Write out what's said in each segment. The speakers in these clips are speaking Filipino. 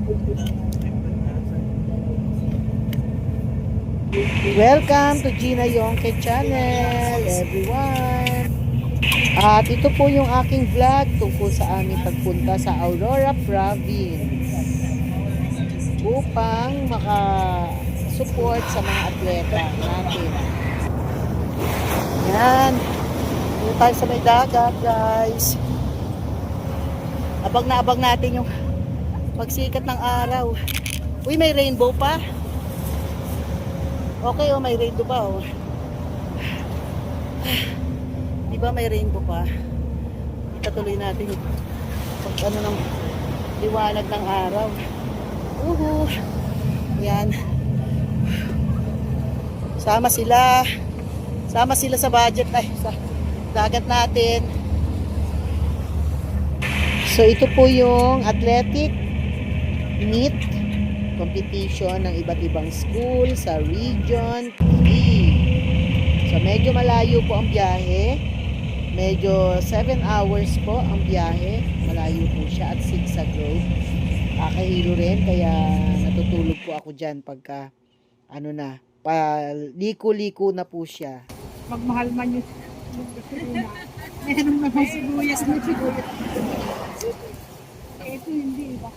Welcome to Gina Yongke channel, everyone. At ito po yung aking vlog tungkol sa aming pagpunta sa Aurora Province upang maka-support sa mga atleta natin. Yan. Dito tayo sa may dagat, guys. Abang na abang natin yung pagsikat ng araw. Uy, may rainbow pa. Okay, oh, may rainbow pa, oh. Di ba may rainbow pa? Itatuloy natin yung pag ano ng liwanag ng araw. Yan. Sama sila. Sama sila sa budget ay sa dagat natin. So ito po yung athletic meet competition ng iba't ibang school sa Region 3. So medyo malayo po ang biyahe. Medyo 7 hours po ang biyahe. Malayo po siya at zigzag road. Kakahilo rin kaya natutulog po ako dyan pagka ano na, paliko-liko na po siya. Magmahal man yung gasolina. Meron naman sibuyas na sibuyas. Ito hindi ba?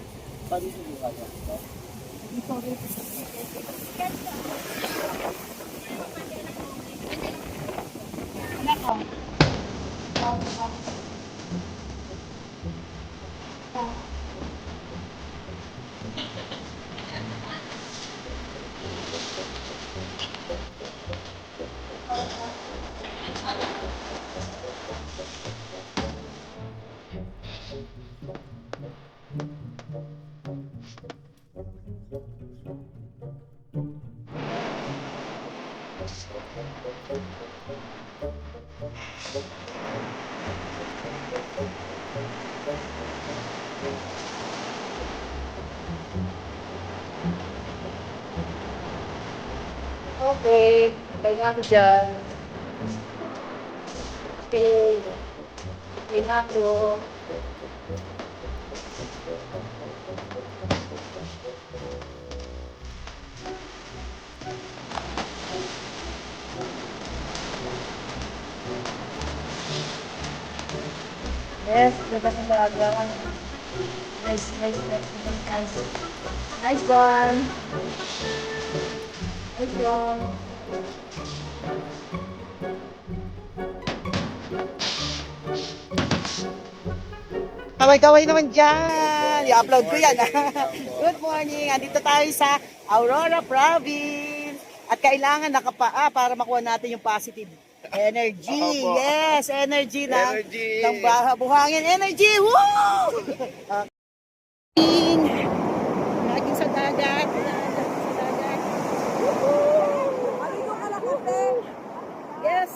Okay, kaya ako dyan. Okay, kaya ako. Yes, dapat yung magagawan. Nice guys. Nice one. Nice one. Kaway-kaway naman dyan. I-upload ko yan. Good morning. Andito tayo sa Aurora Province. At kailangan nakapaa para makuha natin yung positive energy. Yes, energy ng buhangin. Energy! Woo! Laging sa dagat. Yes.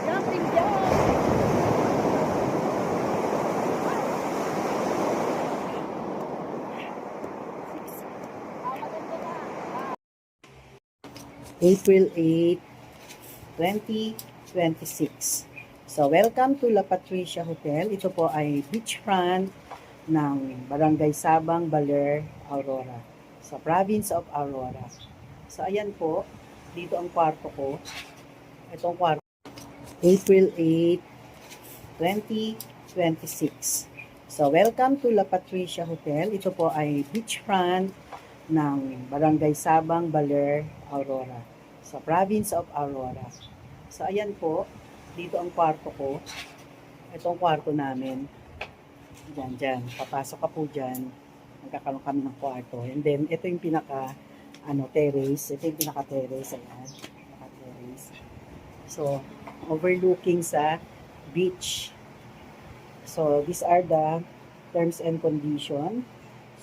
Jumping jump. April 8, 2026. So, welcome to La Patricia Hotel. Ito po ay beachfront ng Barangay Sabang, Baler, Aurora. Sa province of Aurora. So, ayan po. Dito ang kwarto ko. Itong kwarto. April 8, 2026. So, welcome to La Patricia Hotel. Ito po ay beachfront ng Barangay Sabang, Baler, Aurora. Sa province of Aurora. So, ayan po. Dito ang kwarto ko. Itong kwarto namin. Diyan. Papasok ka po dyan. Magkakaroon kami ng kwarto. And then, ito yung terrace. Ito yung pinaka-terrace. Ayan. Pinaka-terrace. So, overlooking sa beach. So, these are the terms and conditions.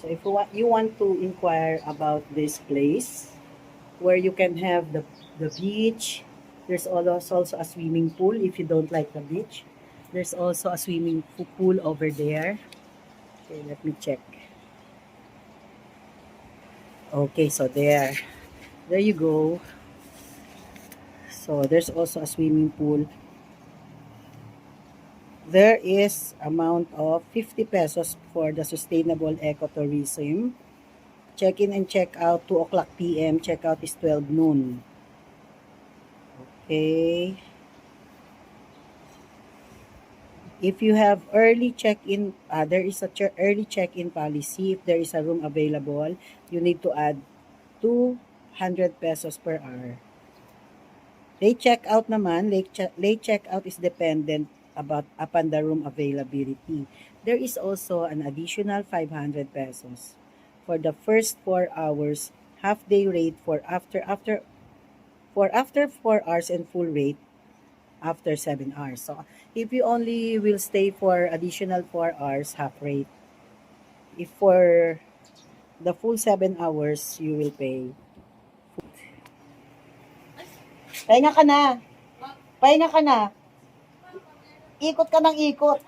So, if you want to inquire about this place, where you can have the beach, there's also a swimming pool if you don't like the beach. There's also a swimming pool over there. Okay, let me check. Okay, so there you go. So there's also a swimming pool there is amount of 50 pesos for the sustainable ecotourism. Check-in and check-out 2 o'clock p.m. Check-out is 12 noon. Okay. If you have early check-in, there is a early check-in policy. If there is a room available, you need to add 200 pesos per hour. Late check-out naman, late check-out is dependent upon the room availability. There is also an additional 500 pesos for the first 4 hours, half-day rate for after 4 hours, and full rate after 7 hours. So, if you only will stay for additional 4 hours, half rate. If for the full 7 hours, you will pay. Pahinga ka na. Pahinga ka na. Ikot ka ng ikot.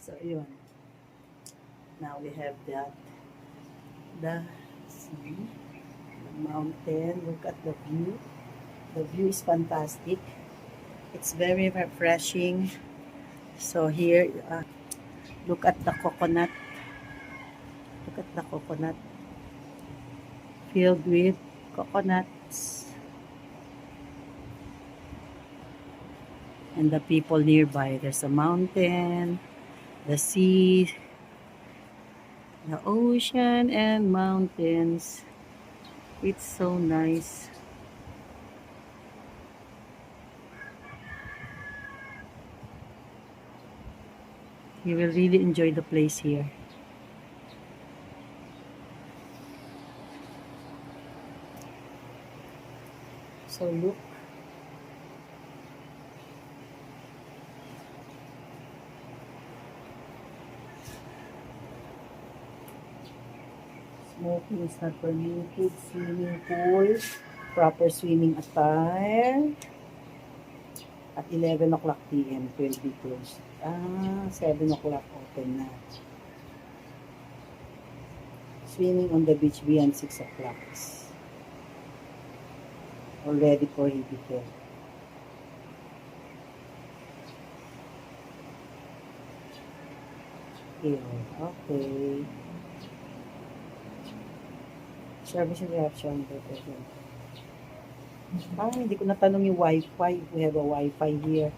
So, yun. Now we have that. The sea, the mountain. Look at the view. The view is fantastic. It's very refreshing. So here, look at the coconut. Look at the coconut. Filled with coconuts. And the people nearby. There's a mountain, the sea, the ocean, and mountains. It's so nice. You will really enjoy the place here. So look. Smoking is not permitted. Swimming pool. Proper swimming attire. At 11 o'clock p.m. will be closed. 7 o'clock open na. Swimming on the beach beyond 6 o'clock is already prohibited. Here, okay. Service interruption. Hindi ko natanong yung wifi. We have a wifi here.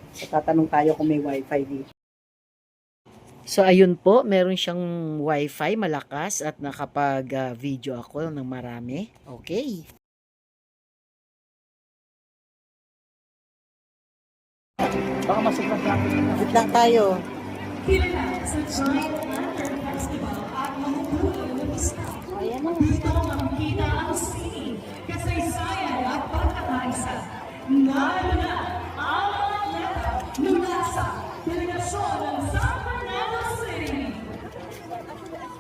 So, tatanong tayo kung may wifi dito. So, ayun po. Meron siyang wifi malakas at nakapag-video ako ng marami. Okay. Baka masuklat lang. Wait lang tayo. Ayan na. Kasaysayan at pagkakaisa. Lalo na ang nasa delegasyon ng San Fernando City.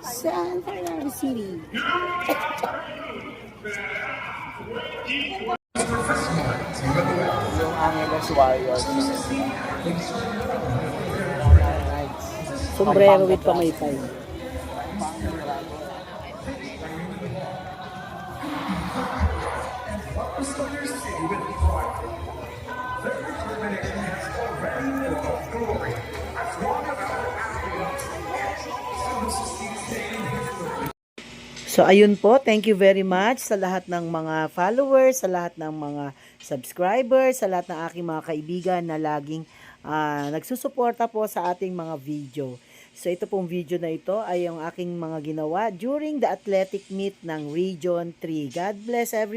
San Fernando City. Yung Angeles Warriors. Sombrero with pamaypay. So ayun po, thank you very much sa lahat ng mga followers, sa lahat ng mga subscribers, sa lahat ng aking mga kaibigan na laging nagsusuporta po sa ating mga video. So ito pong video na ito ay yung aking mga ginawa during the athletic meet ng Region 3. God bless everyone.